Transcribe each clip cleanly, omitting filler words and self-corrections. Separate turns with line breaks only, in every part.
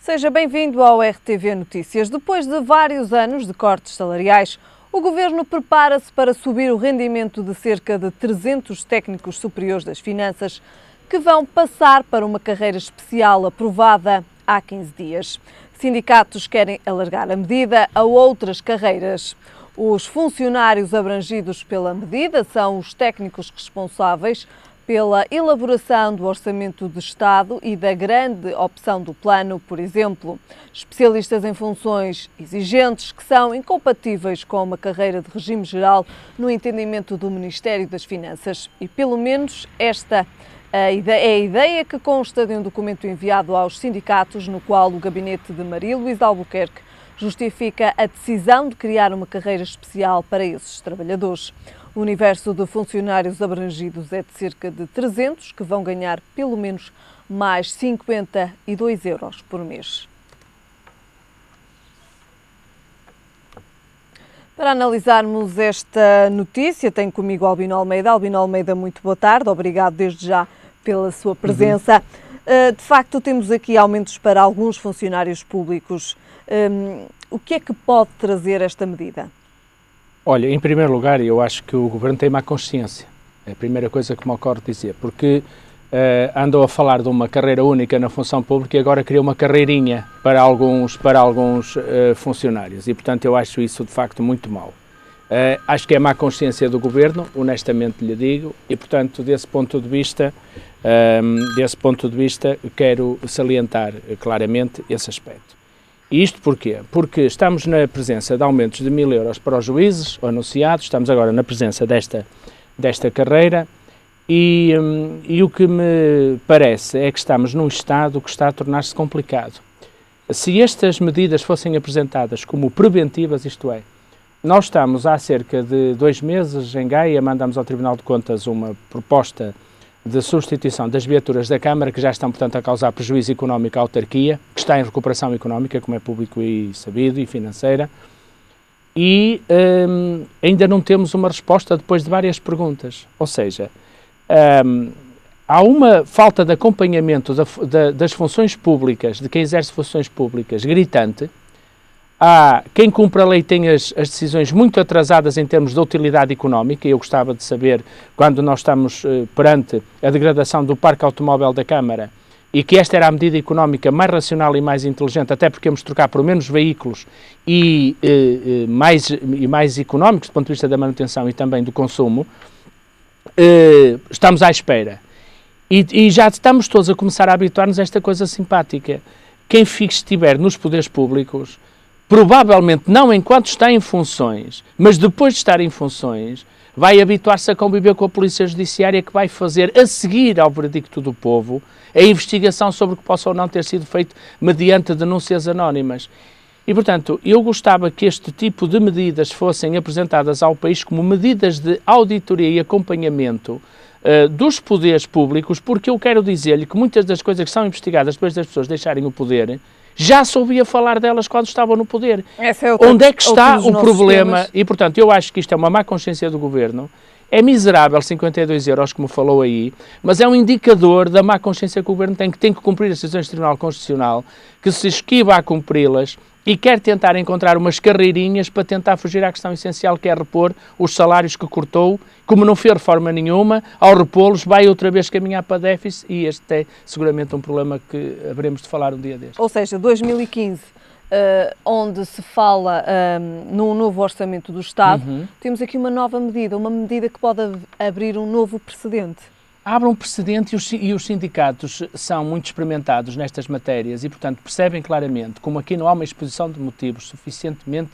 Seja bem-vindo ao RTV Notícias. Depois de vários anos de cortes salariais, o Governo prepara-se para subir o rendimento de cerca de 300 técnicos superiores das finanças que vão passar para uma carreira especial aprovada há 15 dias. Sindicatos querem alargar a medida a outras carreiras. Os funcionários abrangidos pela medida são os técnicos responsáveis pela elaboração do Orçamento de Estado e da grande opção do plano, por exemplo. Especialistas em funções exigentes que são incompatíveis com uma carreira de regime geral no entendimento do Ministério das Finanças. E pelo menos esta é a ideia que consta de um documento enviado aos sindicatos, no qual o gabinete de Maria Luísa Albuquerque justifica a decisão de criar uma carreira especial para esses trabalhadores. O universo de funcionários abrangidos é de cerca de 300, que vão ganhar pelo menos mais 52 euros por mês. Para analisarmos esta notícia, tenho comigo Albino Almeida. Albino Almeida, muito boa tarde. Obrigado desde já pela sua presença. De facto, temos aqui aumentos para alguns funcionários públicos. O que é que pode trazer esta medida?
Olha, em primeiro lugar, eu acho que o Governo tem má consciência. É a primeira coisa que me ocorre dizer, porque andou a falar de uma carreira única na função pública e agora cria uma carreirinha para alguns funcionários e, portanto, eu acho isso de facto muito mau. Acho que é má consciência do Governo, honestamente lhe digo, e, portanto, desse ponto de vista, quero salientar claramente esse aspecto. E isto porquê? Porque estamos na presença de aumentos de 1.000 euros para os juízes, anunciados, estamos agora na presença desta carreira e o que me parece é que estamos num estado que está a tornar-se complicado. Se estas medidas fossem apresentadas como preventivas, isto é, nós estamos há cerca de 2 meses em Gaia, mandamos ao Tribunal de Contas uma proposta de substituição das viaturas da Câmara, que já estão, portanto, a causar prejuízo económico à autarquia, que está em recuperação económica, como é público e sabido, e financeira, e ainda não temos uma resposta depois de várias perguntas. Ou seja, há uma falta de acompanhamento das funções públicas, de quem exerce funções públicas, gritante. Há quem cumpre a lei tem as decisões muito atrasadas em termos de utilidade económica, e eu gostava de saber, quando nós estamos perante a degradação do parque automóvel da Câmara, e que esta era a medida económica mais racional e mais inteligente, até porque íamos trocar por menos veículos e mais económicos do ponto de vista da manutenção e também do consumo, estamos à espera. E já estamos todos a começar a habituar-nos a esta coisa simpática. Quem estiver nos poderes públicos, provavelmente não enquanto está em funções, mas depois de estar em funções, vai habituar-se a conviver com a Polícia Judiciária, que vai fazer, a seguir ao veredicto do povo, a investigação sobre o que possa ou não ter sido feito mediante denúncias anónimas. E, portanto, eu gostava que este tipo de medidas fossem apresentadas ao país como medidas de auditoria e acompanhamento dos poderes públicos, porque eu quero dizer-lhe que muitas das coisas que são investigadas depois das pessoas deixarem o poder, já se ouvia falar delas quando estavam no poder. Onde é que está o problema? Temas. E, portanto, eu acho que isto é uma má consciência do Governo. É miserável, 52 euros, como falou aí, mas é um indicador da má consciência que o Governo tem que cumprir as decisões do Tribunal Constitucional, que se esquiva a cumpri-las e quer tentar encontrar umas carreirinhas para tentar fugir à questão essencial, que é repor os salários que cortou. Como não fez reforma nenhuma, ao repô-los vai outra vez caminhar para déficit, e este é seguramente um problema que haveremos de falar um dia deste.
Ou seja, 2015, onde se fala num novo orçamento do Estado, temos aqui uma nova medida, uma medida que pode abrir um novo precedente.
Abre um precedente e os sindicatos são muito experimentados nestas matérias e, portanto, percebem claramente, como aqui não há uma exposição de motivos suficientemente,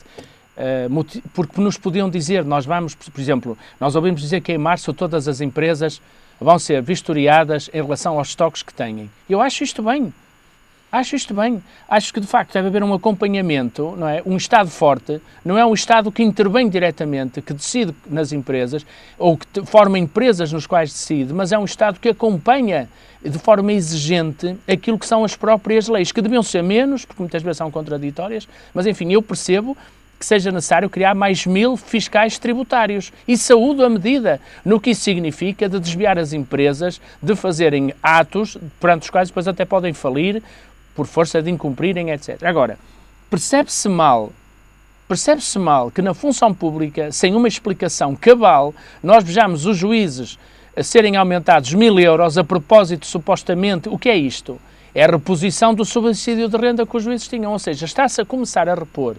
porque nos podiam dizer, nós vamos, por exemplo, nós ouvimos dizer que em março todas as empresas vão ser vistoriadas em relação aos estoques que têm. Eu acho isto bem. Acho que, de facto, deve haver um acompanhamento, não é? Um Estado forte, não é um Estado que intervém diretamente, que decide nas empresas, ou que forma empresas nos quais decide, mas é um Estado que acompanha de forma exigente aquilo que são as próprias leis, que deviam ser menos, porque muitas vezes são contraditórias, mas, enfim, eu percebo que seja necessário criar mais 1.000 fiscais tributários. E saúdo a medida, no que isso significa de desviar as empresas de fazerem atos perante os quais depois até podem falir, por força de incumprirem, etc. Agora, percebe-se mal que na função pública, sem uma explicação cabal, nós vejamos os juízes a serem aumentados 1.000 euros a propósito, supostamente, o que é isto? É a reposição do subsídio de renda que os juízes tinham, ou seja, está-se a começar a repor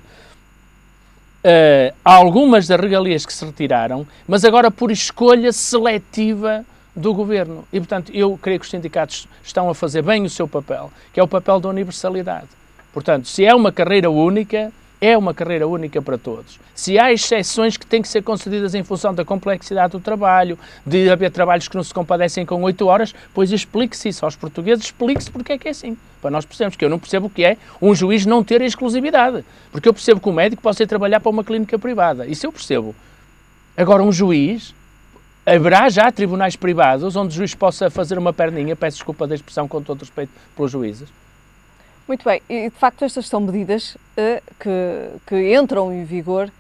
algumas das regalias que se retiraram, mas agora por escolha seletiva do Governo. E, portanto, eu creio que os sindicatos estão a fazer bem o seu papel, que é o papel da universalidade. Portanto, se é uma carreira única, é uma carreira única para todos. Se há exceções que têm que ser concedidas em função da complexidade do trabalho, de haver trabalhos que não se compadecem com 8 horas, pois explique-se isso aos portugueses, explique-se porque é que é assim. Para nós percebemos que eu não percebo o que é um juiz não ter a exclusividade. Porque eu percebo que o médico pode ir trabalhar para uma clínica privada. Isso eu percebo. Agora, um juiz, haverá já tribunais privados onde o juiz possa fazer uma perninha, peço desculpa da expressão com todo respeito pelos juízes.
Muito bem, e de facto estas são medidas que entram em vigor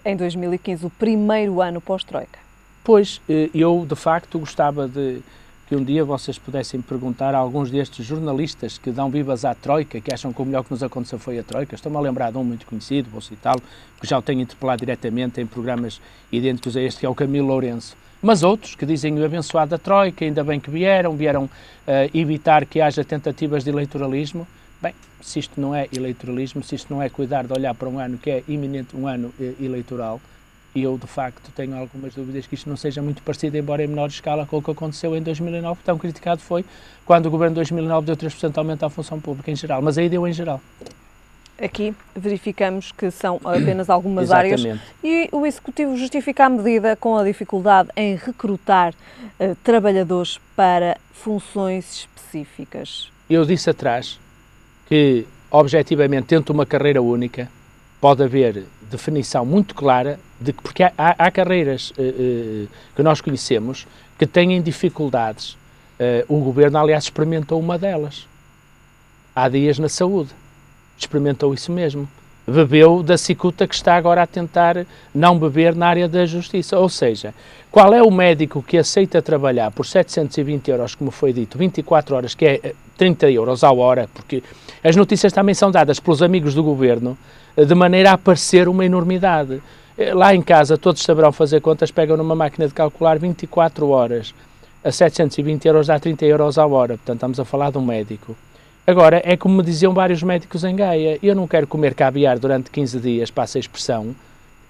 em 2015, o primeiro ano pós-Troika.
Pois, eu de facto gostava de que um dia vocês pudessem perguntar a alguns destes jornalistas que dão vivas à Troika, que acham que o melhor que nos aconteceu foi a Troika. Estou-me a lembrar de um muito conhecido, vou citá-lo, que já o tenho interpelado diretamente em programas idênticos a este, que é o Camilo Lourenço. Mas outros que dizem o abençoado da Troika, ainda bem que vieram evitar que haja tentativas de eleitoralismo. Bem, se isto não é eleitoralismo, se isto não é cuidar de olhar para um ano que é iminente, um ano eleitoral, e eu, de facto, tenho algumas dúvidas que isto não seja muito parecido, embora em menor escala, com o que aconteceu em 2009. Tão criticado foi quando o Governo de 2009 deu 3% de aumento à função pública em geral, mas aí deu em geral.
Aqui verificamos que são apenas algumas áreas e o Executivo justifica a medida com a dificuldade em recrutar trabalhadores para funções específicas.
Eu disse atrás que, objetivamente, tendo uma carreira única, pode haver definição muito clara, porque há carreiras que nós conhecemos que têm dificuldades. O Governo, aliás, experimentou uma delas. Há dias na saúde. Experimentou isso mesmo. Bebeu da cicuta que está agora a tentar não beber na área da justiça. Ou seja, qual é o médico que aceita trabalhar por 720 euros, como foi dito, 24 horas, que é 30 euros à hora, porque as notícias também são dadas pelos amigos do Governo, de maneira a parecer uma enormidade. Lá em casa todos saberão fazer contas, pegam numa máquina de calcular 24 horas a 720 euros dá 30 euros à hora. Portanto, estamos a falar de um médico. Agora, é como me diziam vários médicos em Gaia, eu não quero comer caviar durante 15 dias, passa a expressão,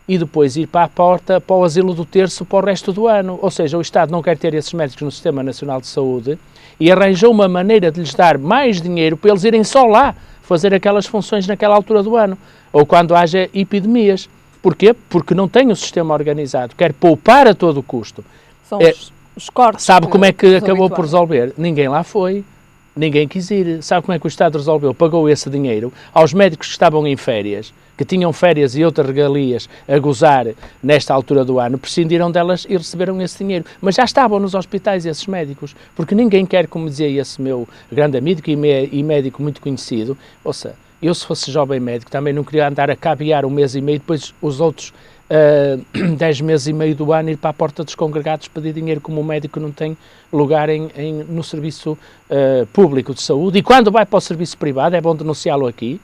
e depois ir para a porta, para o asilo do terço, para o resto do ano. Ou seja, o Estado não quer ter esses médicos no Sistema Nacional de Saúde e arranjou uma maneira de lhes dar mais dinheiro para eles irem só lá fazer aquelas funções naquela altura do ano, ou quando haja epidemias. Porquê? Porque não tem o sistema organizado, quer poupar a todo o custo.
São os cortes.
Sabe como é que acabou por resolver? Ninguém lá foi. Ninguém quis ir. Sabe como é que o Estado resolveu? Pagou esse dinheiro aos médicos que estavam em férias, que tinham férias e outras regalias a gozar nesta altura do ano, prescindiram delas e receberam esse dinheiro. Mas já estavam nos hospitais esses médicos, porque ninguém quer, como dizia esse meu grande amigo e médico muito conhecido, ou seja, eu se fosse jovem médico também não queria andar a cabear um mês e meio, depois os outros 10 meses e meio do ano ir para a porta dos congregados pedir dinheiro, como o médico não tem lugar no serviço público de saúde. E quando vai para o serviço privado, é bom denunciá-lo aqui,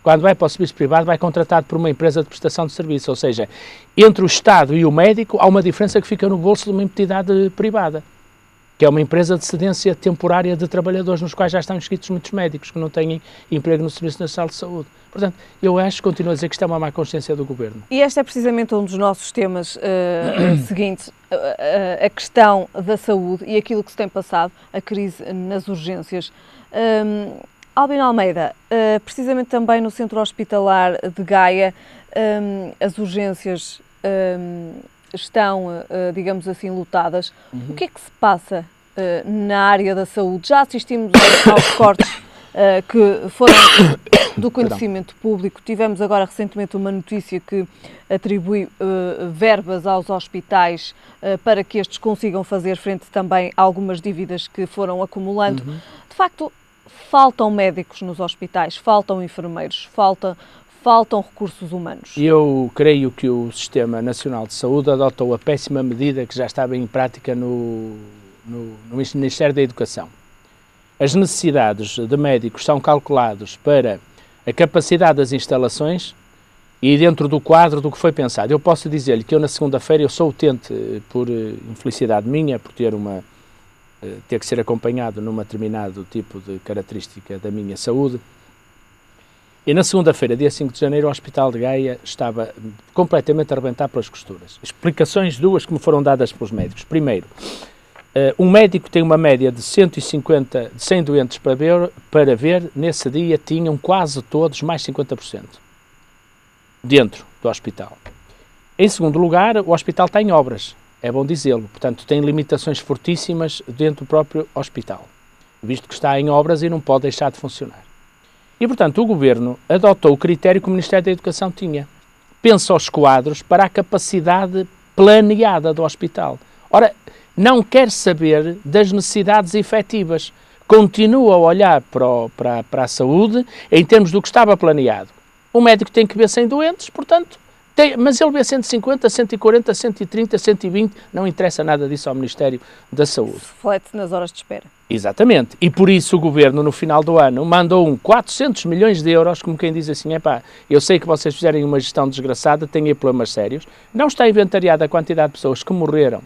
quando vai para o serviço privado vai contratado por uma empresa de prestação de serviço, ou seja, entre o Estado e o médico há uma diferença que fica no bolso de uma entidade privada, que é uma empresa de cedência temporária de trabalhadores, nos quais já estão inscritos muitos médicos que não têm emprego no Serviço Nacional de Saúde. Portanto, eu acho, continuo a dizer que isto é uma má consciência do Governo.
E este é precisamente um dos nossos temas seguintes, a questão da saúde e aquilo que se tem passado, a crise nas urgências. Albino Almeida, precisamente também no Centro Hospitalar de Gaia, as urgências estão, digamos assim, lotadas. O que é que se passa na área da saúde? Já assistimos aos cortes que foram do conhecimento público. Tivemos agora recentemente uma notícia que atribui verbas aos hospitais para que estes consigam fazer frente também a algumas dívidas que foram acumulando. De facto, faltam médicos nos hospitais, faltam enfermeiros, faltam recursos humanos.
Eu creio que o Sistema Nacional de Saúde adotou a péssima medida que já estava em prática no Ministério da Educação. as necessidades de médicos são calculadas para a capacidade das instalações e dentro do quadro do que foi pensado. Eu posso dizer-lhe que eu na segunda-feira eu sou utente, por infelicidade minha, por ter que ser acompanhado num determinado tipo de característica da minha saúde. E na segunda-feira, dia 5 de janeiro, o Hospital de Gaia estava completamente a arrebentar pelas costuras. Explicações duas que me foram dadas pelos médicos. Primeiro, um médico tem uma média de 100 doentes para ver, nesse dia tinham quase todos mais 50% dentro do hospital. Em segundo lugar, o hospital está em obras, é bom dizê-lo, portanto tem limitações fortíssimas dentro do próprio hospital, visto que está em obras e não pode deixar de funcionar. E, portanto, o Governo adotou o critério que o Ministério da Educação tinha. Pensa aos quadros para a capacidade planeada do hospital. Ora, não quer saber das necessidades efetivas. Continua a olhar para a saúde em termos do que estava planeado. O médico tem que ver 100 doentes, portanto, mas ele vê 150, 140, 130, 120, não interessa nada disso ao Ministério da Saúde.
Reflete-se nas horas de espera.
Exatamente. E por isso o Governo, no final do ano, mandou 400 milhões de euros, como quem diz assim, eu sei que vocês fizerem uma gestão desgraçada, têm aí problemas sérios. Não está inventariada a quantidade de pessoas que morreram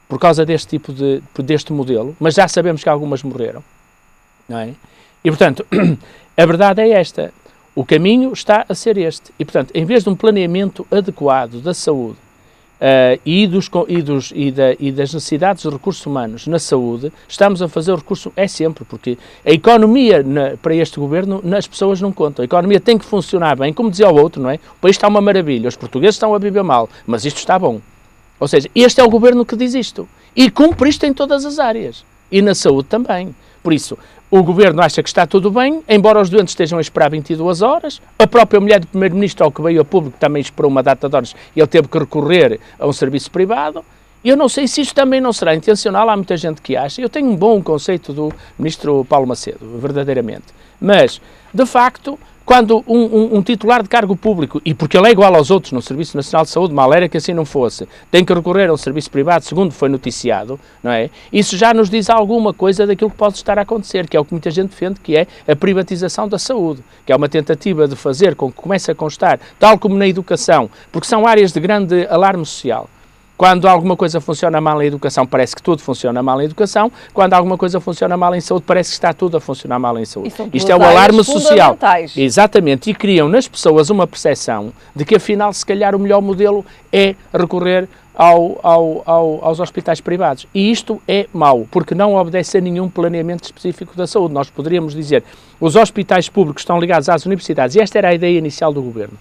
por causa deste modelo, mas já sabemos que algumas morreram. Não é? E, portanto, a verdade é esta. O caminho está a ser este. E, portanto, em vez de um planeamento adequado da saúde e das necessidades de recursos humanos na saúde, estamos a fazer o recurso, porque a economia para este governo, as pessoas não contam. A economia tem que funcionar bem, como dizia o outro, não é? O país está uma maravilha, os portugueses estão a viver mal, mas isto está bom. Ou seja, este é o governo que diz isto. E cumpre isto em todas as áreas. E na saúde também. Por isso, o Governo acha que está tudo bem, embora os doentes estejam a esperar 22 horas, a própria mulher do Primeiro-Ministro, ao que veio a público, também esperou uma data de horas e ele teve que recorrer a um serviço privado. Eu não sei se isto também não será intencional, há muita gente que acha. Eu tenho um bom conceito do Ministro Paulo Macedo, verdadeiramente. Mas, de facto, quando um titular de cargo público, e porque ele é igual aos outros no Serviço Nacional de Saúde, mal era que assim não fosse, tem que recorrer a um serviço privado, segundo foi noticiado, não é? Isso já nos diz alguma coisa daquilo que pode estar a acontecer, que é o que muita gente defende, que é a privatização da saúde, que é uma tentativa de fazer com que comece a constar, tal como na educação, porque são áreas de grande alarme social. Quando alguma coisa funciona mal em educação, parece que tudo funciona mal em educação. Quando alguma coisa funciona mal em saúde, parece que está tudo a funcionar mal em saúde. Isto é o alarme social. Exatamente. E criam nas pessoas uma percepção de que, afinal, se calhar o melhor modelo é recorrer aos hospitais privados. E isto é mau, porque não obedece a nenhum planeamento específico da saúde. Nós poderíamos dizer, os hospitais públicos estão ligados às universidades, e esta era a ideia inicial do Governo.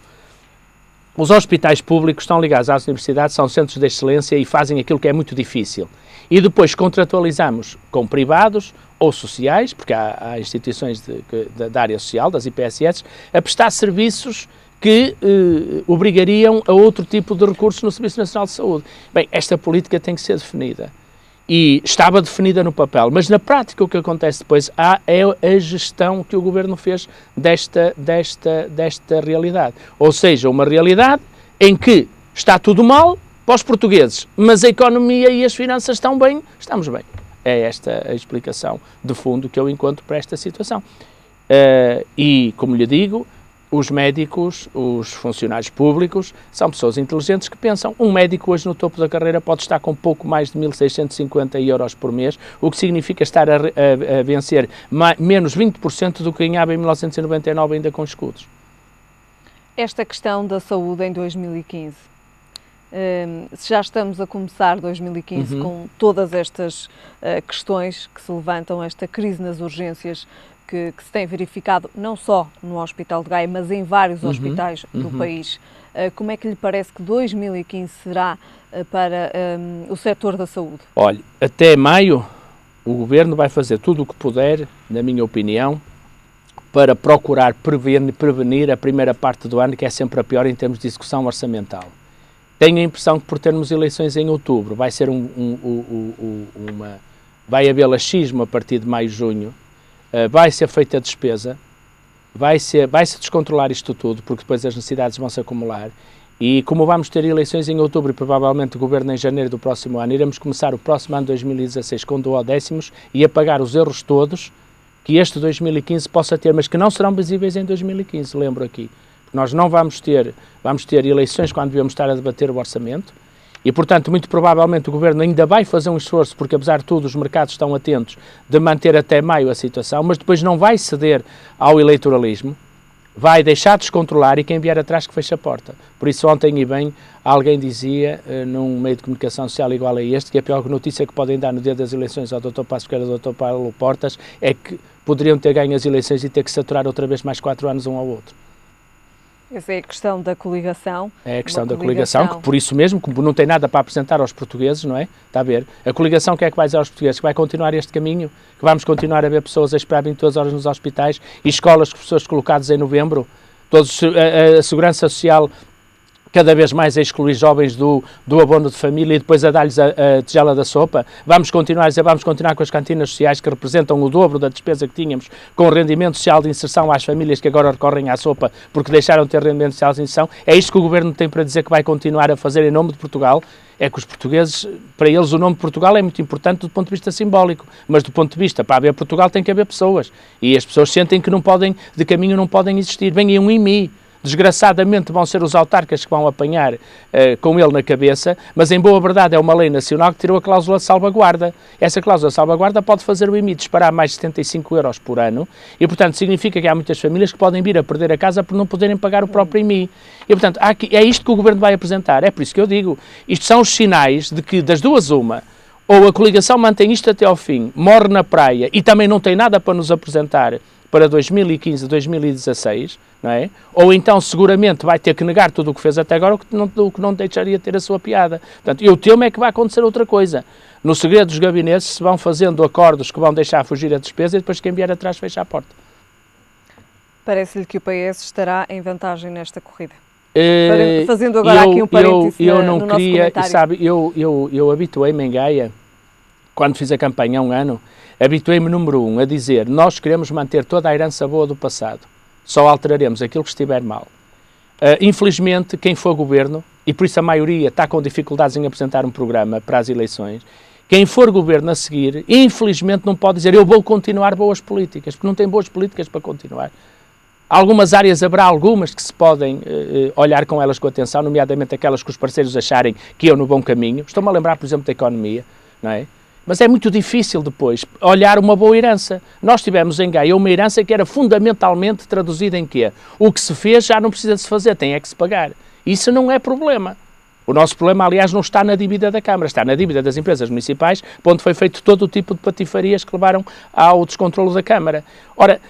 Os hospitais públicos estão ligados às universidades, são centros de excelência e fazem aquilo que é muito difícil. E depois contratualizamos com privados ou sociais, porque há instituições da área social, das IPSS, a prestar serviços que obrigariam a outro tipo de recursos no Serviço Nacional de Saúde. Bem, esta política tem que ser definida. E estava definida no papel, mas na prática o que acontece depois é a gestão que o Governo fez desta realidade. Ou seja, uma realidade em que está tudo mal para os portugueses, mas a economia e as finanças estão bem, estamos bem. É esta a explicação de fundo que eu encontro para esta situação. E, como lhe digo, os médicos, os funcionários públicos, são pessoas inteligentes que pensam. Um médico hoje no topo da carreira pode estar com pouco mais de 1.650 euros por mês, o que significa estar a vencer menos 20% do que ganhava em 1999 ainda com escudos.
Esta questão da saúde em 2015, se já estamos a começar 2015 com todas estas questões que se levantam, esta crise nas urgências, que se tem verificado não só no Hospital de Gaia, mas em vários hospitais do país. Como é que lhe parece que 2015 será para o setor da saúde? Olha,
até maio o Governo vai fazer tudo o que puder, na minha opinião, para procurar prevenir a primeira parte do ano, que é sempre a pior em termos de execução orçamental. Tenho a impressão que por termos eleições em outubro vai ser vai haver laxismo a partir de maio, junho. Vai ser feita a despesa, vai-se descontrolar isto tudo, porque depois as necessidades vão se acumular E como vamos ter eleições em outubro e provavelmente o governo em janeiro do próximo ano, iremos começar o próximo ano 2016 com duodécimos e apagar os erros todos que este 2015 possa ter, mas que não serão visíveis em 2015, lembro aqui. Nós não vamos ter eleições quando devemos estar a debater o orçamento e, portanto, muito provavelmente o Governo ainda vai fazer um esforço, porque apesar de tudo os mercados estão atentos, de manter até maio a situação, mas depois não vai ceder ao eleitoralismo, vai deixar descontrolar e quem vier atrás que feche a porta. Por isso ontem e bem alguém dizia, num meio de comunicação social igual a este, que a pior notícia que podem dar no dia das eleições ao Dr. Passos Ferreira e ao Dr. Paulo Portas é que poderiam ter ganho as eleições e ter que saturar outra vez mais 4 anos um ao outro.
Essa é a questão da coligação.
É a questão da coligação, que por isso mesmo, como não tem nada para apresentar aos portugueses, não é? Está a ver? A coligação, o que é que vai dizer aos portugueses? Que vai continuar este caminho? Que vamos continuar a ver pessoas a esperar 22 horas nos hospitais e escolas com pessoas colocadas em novembro? A Segurança Social cada vez mais a excluir jovens do abono de família e depois a dar-lhes a tigela da sopa. Vamos continuar com as cantinas sociais que representam o dobro da despesa que tínhamos com o rendimento social de inserção às famílias que agora recorrem à sopa porque deixaram de ter rendimento social de inserção. É isto que o Governo tem para dizer que vai continuar a fazer em nome de Portugal. É que os portugueses, para eles o nome de Portugal é muito importante do ponto de vista simbólico, mas do ponto de vista, para haver Portugal tem que haver pessoas. E as pessoas sentem que de caminho não podem existir. Vem aí um IMI. Desgraçadamente vão ser os autarcas que vão apanhar com ele na cabeça, mas em boa verdade é uma lei nacional que tirou a cláusula de salvaguarda. Essa cláusula de salvaguarda pode fazer o IMI disparar mais de 75 euros por ano e, portanto, significa que há muitas famílias que podem vir a perder a casa por não poderem pagar o próprio IMI. E, portanto, é isto que o Governo vai apresentar. É por isso que eu digo, isto são os sinais de que das duas uma, ou a coligação mantém isto até ao fim, morre na praia e também não tem nada para nos apresentar para 2015, 2016, não é? Ou então seguramente vai ter que negar tudo o que fez até agora, o que não deixaria de ter a sua piada. Portanto, eu temo é que vai acontecer outra coisa. No segredo dos gabinetes se vão fazendo acordos que vão deixar fugir a despesa e depois quem vier atrás fecha a porta.
Parece-lhe que o PS estará em vantagem nesta corrida? Fazendo agora aqui um parênteses
eu não
no
queria,
nosso comentário.
sabe, eu habituei-me em Gaia, quando fiz a campanha há um ano, habituei-me, número 1, a dizer, nós queremos manter toda a herança boa do passado, só alteraremos aquilo que estiver mal. Infelizmente, quem for governo, e por isso a maioria está com dificuldades em apresentar um programa para as eleições, quem for governo a seguir, infelizmente não pode dizer, eu vou continuar boas políticas, porque não tem boas políticas para continuar. Algumas áreas haverá algumas que se podem olhar com elas com atenção, nomeadamente aquelas que os parceiros acharem que iam no bom caminho. Estou-me a lembrar, por exemplo, da economia, não é? Mas é muito difícil depois olhar uma boa herança. Nós tivemos em Gaia uma herança que era fundamentalmente traduzida em quê? O que se fez já não precisa de se fazer, tem é que se pagar. Isso não é problema. O nosso problema, aliás, não está na dívida da Câmara, está na dívida das empresas municipais, onde foi feito todo o tipo de patifarias que levaram ao descontrolo da Câmara. Ora,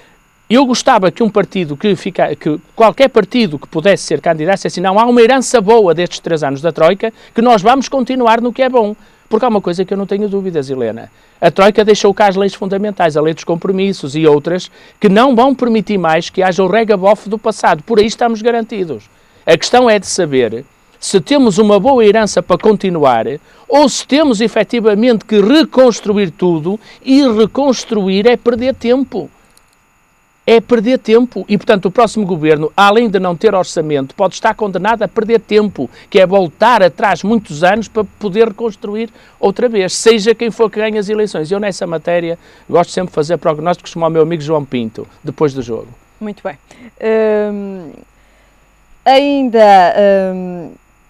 eu gostava que que qualquer partido que pudesse ser candidato dissesse assim, não, há uma herança boa destes 3 anos da Troika, que nós vamos continuar no que é bom. Porque há uma coisa que eu não tenho dúvidas, Helena. A Troika deixou cá as leis fundamentais, a lei dos compromissos e outras, que não vão permitir mais que haja o regabof do passado. Por aí estamos garantidos. A questão é de saber se temos uma boa herança para continuar ou se temos efetivamente que reconstruir tudo e reconstruir é perder tempo. É perder tempo e, portanto, o próximo governo, além de não ter orçamento, pode estar condenado a perder tempo, que é voltar atrás muitos anos para poder reconstruir outra vez, seja quem for que ganhe as eleições. Eu, nessa matéria, gosto sempre de fazer prognósticos como o meu amigo João Pinto, depois do jogo.
Muito bem.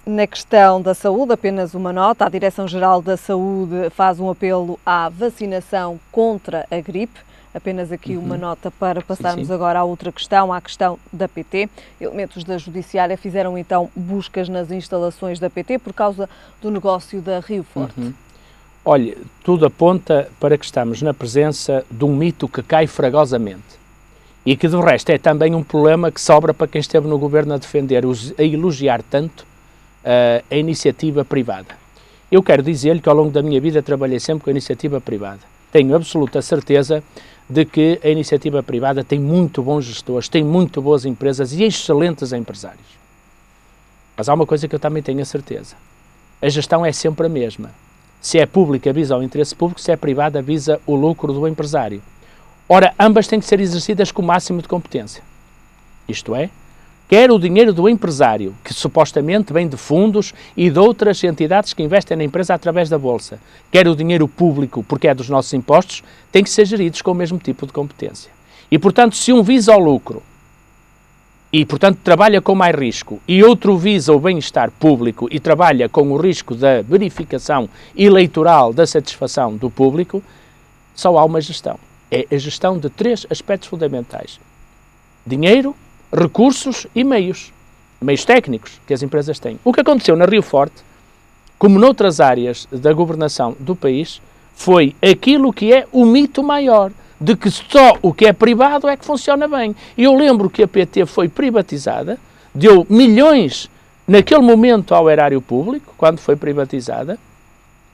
Na questão da saúde, apenas uma nota. A Direção-Geral da Saúde faz um apelo à vacinação contra a gripe. Apenas aqui uma nota para passarmos agora à outra questão, à questão da PT. Elementos da Judiciária fizeram então buscas nas instalações da PT por causa do negócio da Rio Forte.
Olha, tudo aponta para que estamos na presença de um mito que cai fragosamente e que, de resto, é também um problema que sobra para quem esteve no governo a defender, a elogiar tanto a iniciativa privada. Eu quero dizer-lhe que ao longo da minha vida trabalhei sempre com a iniciativa privada. Tenho absoluta certeza de que a iniciativa privada tem muito bons gestores, tem muito boas empresas e excelentes empresários. Mas há uma coisa que eu também tenho a certeza. A gestão é sempre a mesma. Se é pública, visa o interesse público, se é privada, visa o lucro do empresário. Ora, ambas têm que ser exercidas com o máximo de competência. Isto é, quer o dinheiro do empresário, que supostamente vem de fundos e de outras entidades que investem na empresa através da Bolsa, quer o dinheiro público, porque é dos nossos impostos, têm que ser geridos com o mesmo tipo de competência. E, portanto, se um visa o lucro e, portanto, trabalha com mais risco, e outro visa o bem-estar público e trabalha com o risco da verificação eleitoral da satisfação do público, só há uma gestão. É a gestão de 3 aspectos fundamentais: dinheiro, recursos e meios técnicos que as empresas têm. O que aconteceu na Rio Forte, como noutras áreas da governação do país, foi aquilo que é o mito maior, de que só o que é privado é que funciona bem. E eu lembro que a PT foi privatizada, deu milhões naquele momento ao erário público, quando foi privatizada,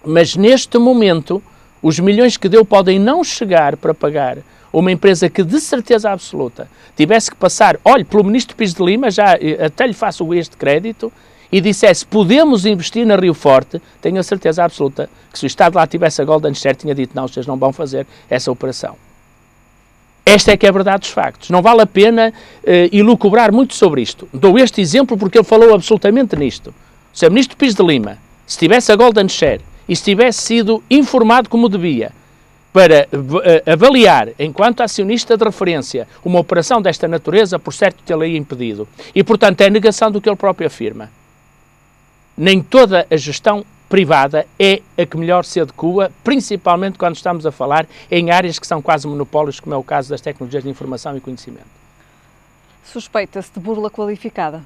mas neste momento os milhões que deu podem não chegar para pagar uma empresa que, de certeza absoluta, tivesse que passar, olhe, pelo ministro Pires de Lima, já até lhe faço este crédito, e dissesse, podemos investir na Rio Forte, tenho a certeza absoluta que se o Estado lá tivesse a Golden Share, tinha dito, não, vocês não vão fazer essa operação. Esta é que é a verdade dos factos. Não vale a pena elucubrar muito sobre isto. Dou este exemplo porque ele falou absolutamente nisto. Se o ministro Pires de Lima, se tivesse a Golden Share e se tivesse sido informado como devia, para avaliar, enquanto acionista de referência, uma operação desta natureza, por certo tê-la impedido. E, portanto, é negação do que ele próprio afirma. Nem toda a gestão privada é a que melhor se adequa, principalmente quando estamos a falar em áreas que são quase monopólios, como é o caso das tecnologias de informação e conhecimento.
Suspeita-se de burla qualificada?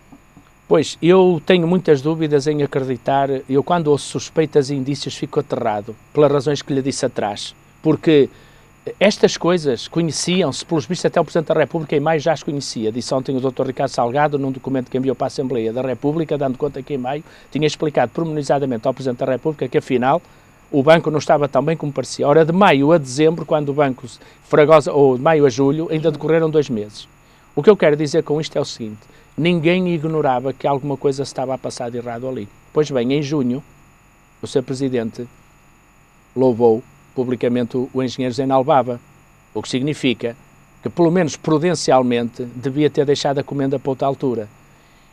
Pois, eu tenho muitas dúvidas em acreditar. Eu, quando ouço suspeitas e indícios, fico aterrado, pelas razões que lhe disse atrás. Porque estas coisas conheciam-se, pelos vistos até o Presidente da República, e mais já as conhecia. Disse ontem o Dr. Ricardo Salgado, num documento que enviou para a Assembleia da República, dando conta que em maio tinha explicado pormenorizadamente ao Presidente da República que, afinal, o banco não estava tão bem como parecia. Ora, de maio a dezembro, quando o banco Fragosa, ou de maio a julho, ainda decorreram 2 meses. O que eu quero dizer com isto é o seguinte: ninguém ignorava que alguma coisa se estava a passar de errado ali. Pois bem, em junho, o Sr. Presidente louvou publicamente o engenheiro Zé Nalbaba, o que significa que, pelo menos prudencialmente, devia ter deixado a comenda para outra altura.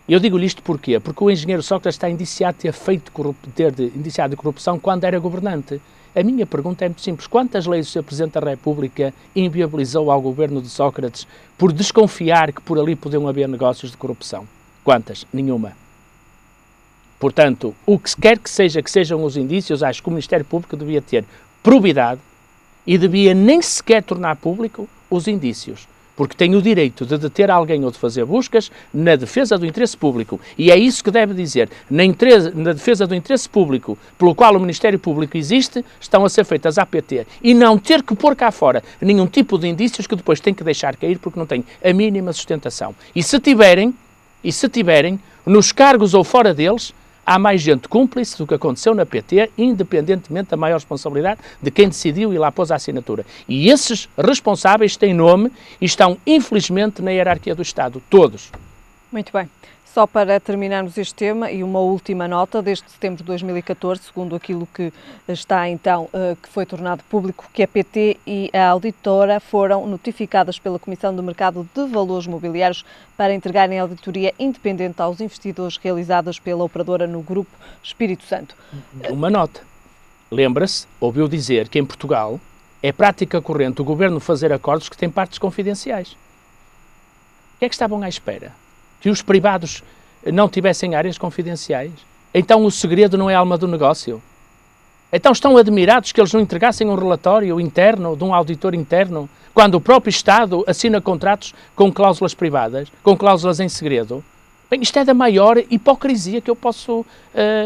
E eu digo-lhe isto porquê? Porque o engenheiro Sócrates está indiciado de ter indiciado de corrupção quando era governante. A minha pergunta é muito simples: quantas leis o Sr. Presidente da República inviabilizou ao governo de Sócrates por desconfiar que por ali podiam haver negócios de corrupção? Quantas? Nenhuma. Portanto, o que quer que sejam os indícios, acho que o Ministério Público devia ter probidade e devia nem sequer tornar público os indícios, porque tem o direito de deter alguém ou de fazer buscas na defesa do interesse público. E é isso que deve dizer. Na defesa do interesse público pelo qual o Ministério Público existe, estão a ser feitas à PT. E não ter que pôr cá fora nenhum tipo de indícios que depois tem que deixar cair porque não tem a mínima sustentação. E se tiverem, nos cargos ou fora deles, há mais gente cúmplice do que aconteceu na PT, independentemente da maior responsabilidade de quem decidiu e lá pôs a assinatura. E esses responsáveis têm nome e estão, infelizmente, na hierarquia do Estado. Todos.
Muito bem. Só para terminarmos este tema, e uma última nota, desde setembro de 2014, segundo aquilo que está então, que foi tornado público, que a PT e a auditora foram notificadas pela Comissão do Mercado de Valores Mobiliários para entregarem a auditoria independente aos investidores realizadas pela operadora no Grupo Espírito Santo.
Uma nota. Lembra-se, ouviu dizer que em Portugal é prática corrente o Governo fazer acordos que têm partes confidenciais. O que é que estavam à espera? Que os privados não tivessem áreas confidenciais? Então o segredo não é a alma do negócio? Então estão admirados que eles não entregassem um relatório interno, de um auditor interno, quando o próprio Estado assina contratos com cláusulas privadas, com cláusulas em segredo? Bem, isto é da maior hipocrisia que eu posso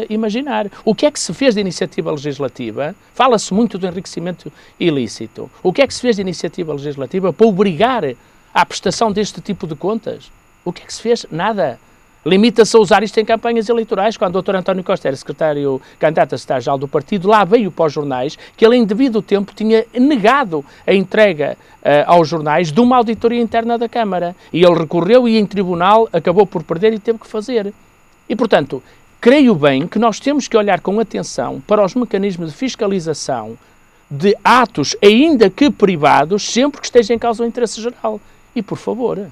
imaginar. O que é que se fez de iniciativa legislativa? Fala-se muito do enriquecimento ilícito. O que é que se fez de iniciativa legislativa para obrigar à prestação deste tipo de contas? O que é que se fez? Nada. Limita-se a usar isto em campanhas eleitorais. Quando o Dr. António Costa era secretário, candidato a secretário-geral do partido, lá veio para os jornais que ele, em devido tempo, tinha negado a entrega aos jornais de uma auditoria interna da Câmara. E ele recorreu e, em tribunal, acabou por perder e teve que fazer. E, portanto, creio bem que nós temos que olhar com atenção para os mecanismos de fiscalização de atos, ainda que privados, sempre que esteja em causa o interesse geral. E, por favor,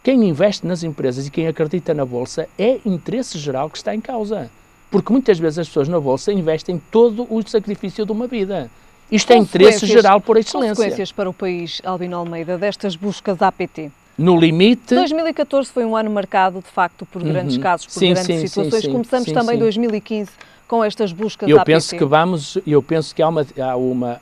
quem investe nas empresas e quem acredita na Bolsa é interesse geral que está em causa. Porque muitas vezes as pessoas na Bolsa investem todo o sacrifício de uma vida. Isto é interesse geral por excelência.
Consequências para o país, Albino Almeida, destas buscas APT?
No limite...
2014 foi um ano marcado, de facto, por grandes casos, por grandes situações. Começamos também 2015 com estas buscas APT.
Eu penso que há uma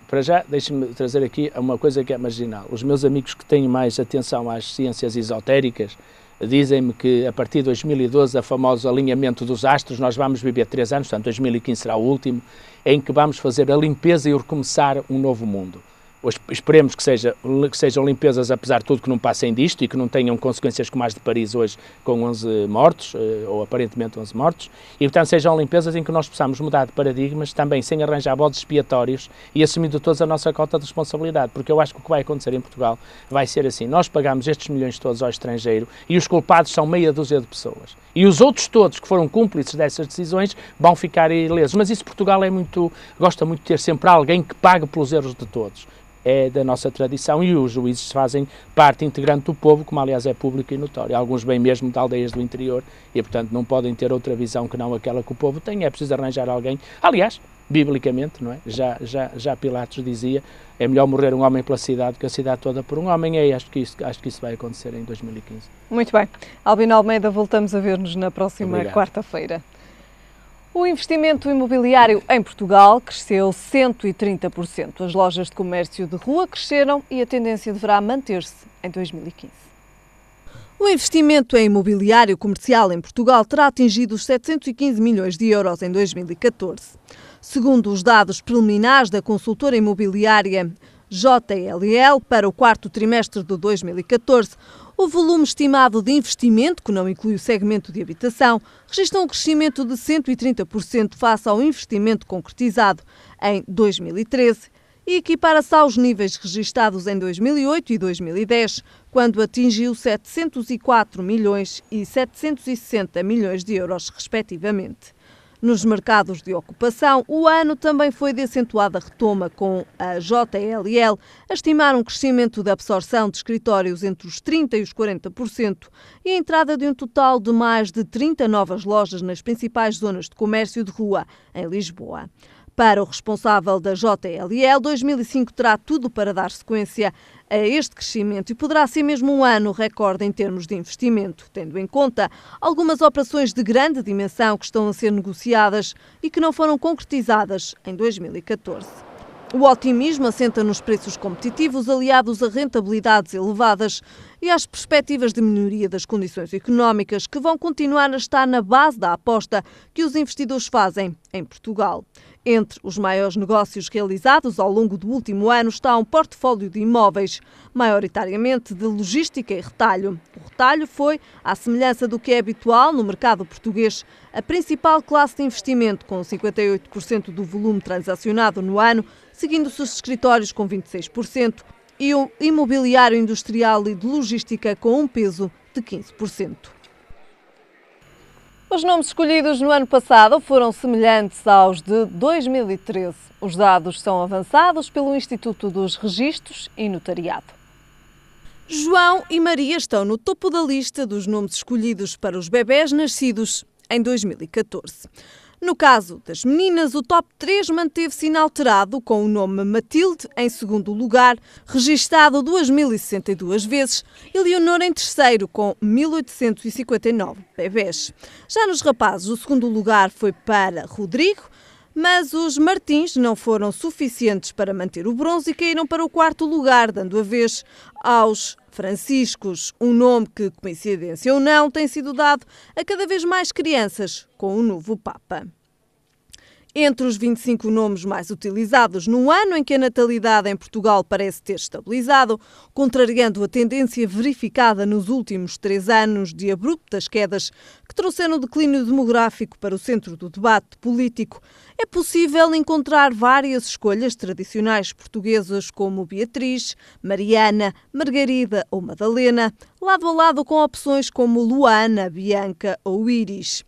para já, deixe-me trazer aqui uma coisa que é marginal. Os meus amigos que têm mais atenção às ciências esotéricas dizem-me que a partir de 2012, a famoso alinhamento dos astros, nós vamos viver 3 anos, portanto 2015 será o último, em que vamos fazer a limpeza e recomeçar um novo mundo. Esperemos que sejam limpezas, apesar de tudo, que não passem disto e que não tenham consequências como as de Paris hoje, com 11 mortos, ou aparentemente 11 mortos, e portanto sejam limpezas em que nós possamos mudar de paradigmas, também sem arranjar bodes expiatórios e assumindo todos a nossa cota de responsabilidade, porque eu acho que o que vai acontecer em Portugal vai ser assim: nós pagamos estes milhões todos ao estrangeiro e os culpados são meia dúzia de pessoas. E os outros todos que foram cúmplices dessas decisões vão ficar ilesos. Mas isso Portugal gosta muito de ter sempre alguém que pague pelos erros de todos. É da nossa tradição e os juízes fazem parte integrante do povo, como aliás é público e notório. Alguns vêm mesmo de aldeias do interior e, portanto, não podem ter outra visão que não aquela que o povo tem. É preciso arranjar alguém. Aliás, biblicamente, não é? Já Pilatos dizia: é melhor morrer um homem pela cidade que a cidade toda por um homem. E acho que isso vai acontecer em 2015.
Muito bem. Albino Almeida, voltamos a ver-nos na próxima quarta-feira. O investimento imobiliário em Portugal cresceu 130%. As lojas de comércio de rua cresceram e a tendência deverá manter-se em 2015. O investimento em imobiliário comercial em Portugal terá atingido os 715 milhões de euros em 2014. Segundo os dados preliminares da consultora imobiliária JLL para o quarto trimestre de 2014, o volume estimado de investimento, que não inclui o segmento de habitação, registrou um crescimento de 130% face ao investimento concretizado em 2013 e equipara-se aos níveis registados em 2008 e 2010, quando atingiu 704 milhões e 760 milhões de euros, respectivamente. Nos mercados de ocupação, o ano também foi de acentuada retoma, com a JLL a estimar um crescimento da absorção de escritórios entre os 30% e os 40% e a entrada de um total de mais de 30 novas lojas nas principais zonas de comércio de rua em Lisboa. Para o responsável da JLL, 2005 terá tudo para dar sequência a este crescimento e poderá ser mesmo um ano recorde em termos de investimento, tendo em conta algumas operações de grande dimensão que estão a ser negociadas e que não foram concretizadas em 2014. O otimismo assenta nos preços competitivos, aliados a rentabilidades elevadas e às perspectivas de melhoria das condições económicas, que vão continuar a estar na base da aposta que os investidores fazem em Portugal. Entre os maiores negócios realizados ao longo do último ano está um portfólio de imóveis, maioritariamente de logística e retalho. O retalho foi, à semelhança do que é habitual no mercado português, a principal classe de investimento, com 58% do volume transacionado no ano, seguindo-se os escritórios com 26% e o imobiliário industrial e de logística com um peso de 15%. Os nomes escolhidos no ano passado foram semelhantes aos de 2013. Os dados são avançados pelo Instituto dos Registros e Notariado. João e Maria estão no topo da lista dos nomes escolhidos para os bebés nascidos em 2014. No caso das meninas, o top 3 manteve-se inalterado, com o nome Matilde em segundo lugar, registado 2.062 vezes, e Leonor em terceiro, com 1.859 bebés. Já nos rapazes, o segundo lugar foi para Rodrigo, mas os Martins não foram suficientes para manter o bronze e caíram para o quarto lugar, dando a vez aos Franciscos, um nome que, coincidência ou não, tem sido dado a cada vez mais crianças com o novo Papa. Entre os 25 nomes mais utilizados num ano em que a natalidade em Portugal parece ter estabilizado, contrariando a tendência verificada nos últimos 3 anos de abruptas quedas que trouxeram o declínio demográfico para o centro do debate político, é possível encontrar várias escolhas tradicionais portuguesas como Beatriz, Mariana, Margarida ou Madalena, lado a lado com opções como Luana, Bianca ou Íris.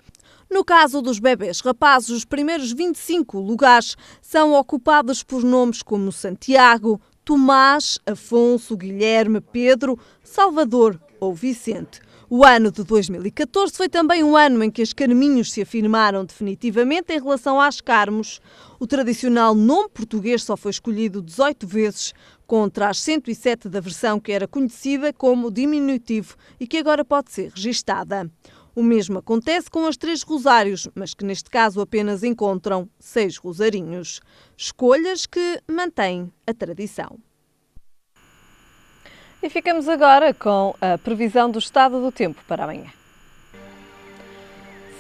No caso dos bebés rapazes, os primeiros 25 lugares são ocupados por nomes como Santiago, Tomás, Afonso, Guilherme, Pedro, Salvador ou Vicente. O ano de 2014 foi também um ano em que as Carminhos se afirmaram definitivamente em relação às Carmos. O tradicional nome português só foi escolhido 18 vezes, contra as 107 da versão que era conhecida como diminutivo e que agora pode ser registada. O mesmo acontece com as 3 Rosários, mas que neste caso apenas encontram 6 Rosarinhos. Escolhas que mantêm a tradição. E ficamos agora com a previsão do estado do tempo para amanhã.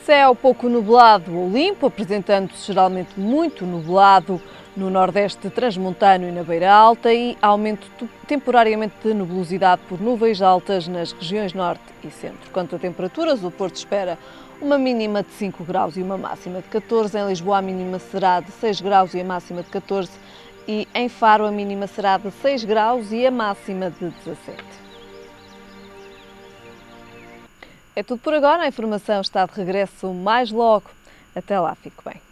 Céu pouco nublado ou limpo, apresentando-se geralmente muito nublado no nordeste transmontano e na Beira Alta, e aumento temporariamente de nebulosidade por nuvens altas nas regiões norte e centro. Quanto a temperaturas, o Porto espera uma mínima de 5 graus e uma máxima de 14. Em Lisboa a mínima será de 6 graus e a máxima de 14. E em Faro a mínima será de 6 graus e a máxima de 17. É tudo por agora, a informação está de regresso mais logo. Até lá, fique bem.